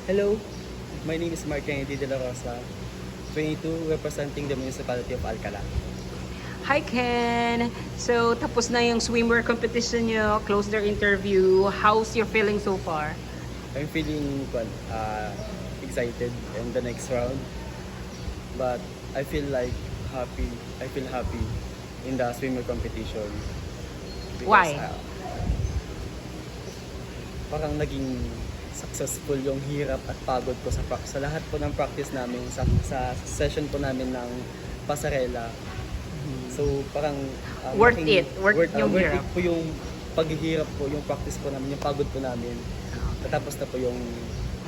Hello, my name is Mark Kennedy de la Rosa, 22, representing the municipality of Alcala. Hi Ken! So, tapos na yung swimwear competition nyo, close their interview. How's your feeling so far? I'm feeling excited in the next round, but I feel like happy. I feel happy in the swimmer competition. Why? Parang naging successful yung hirap at pagod ko sa lahat po ng practice namin, sa session po namin ng pasarela. So parang Worth it yung worth hirap. it po yung paghihirap po, yung practice po namin, yung pagod po namin. Natapos na po yung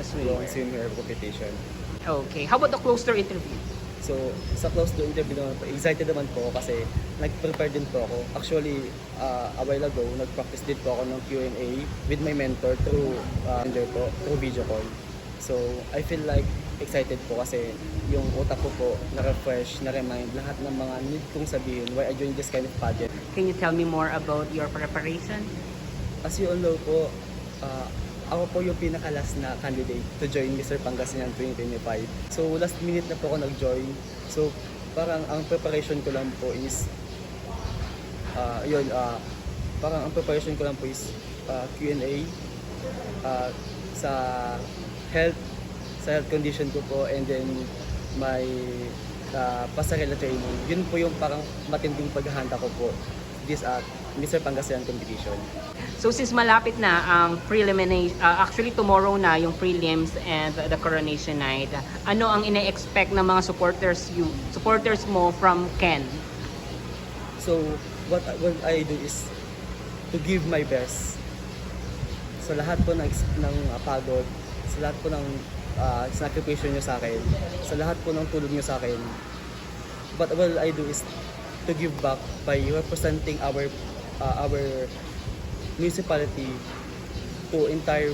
swimwear competition. Okay. How about the close their interview? So, sa close to interview naman po, excited naman po ako kasi nag-prepare din po ako. Actually, a while ago, nag-practice din po ako ng Q&A with my mentor through video call. So, I feel like excited po kasi yung utak ko po na-refresh, na-remind lahat ng mga need kong sabihin why I joined this kind of pageant. Can you tell me more about your preparation? As you all know po, ako po yung pinaka-last na candidate to join Mr. Pangasinan 2025. So last minute na po ako nag-join. So parang ang preparation ko lang po is parang ang preparation ko lang po is Q&A sa health condition ko po, and then my pasarela training. Yun po yung parang matinding paghahanda ko po this Mr. Pangasinan competition. So since malapit na ang actually tomorrow na yung prelims and the coronation night, ano ang ina-expect ng mga supporters mo from Ken? So what I do is to give my best sa lahat po ng pagod, sa lahat po ng sacrifice nyo sa akin, sa lahat po ng tulong nyo sa akin. What I do is to give back by representing our municipality to entire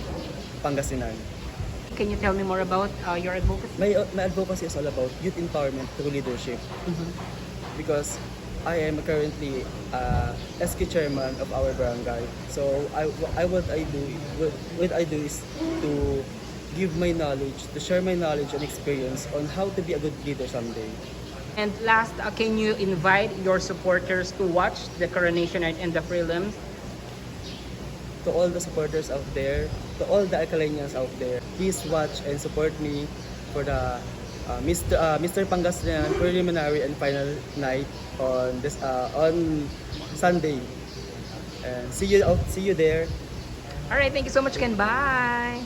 Pangasinan. Can you tell me more about your advocacy? My advocacy is all about youth empowerment through leadership. Because I am currently SK chairman of our barangay. So what I do is to give my knowledge, to share my knowledge and experience on how to be a good leader someday. And last, can you invite your supporters to watch the coronation night and the prelims? To all the supporters out there, to all the Alcalanians out there, please watch and support me for the Mr. Pangasinan preliminary and final night on Sunday. And see you there. All right, thank you so much, Ken. Bye.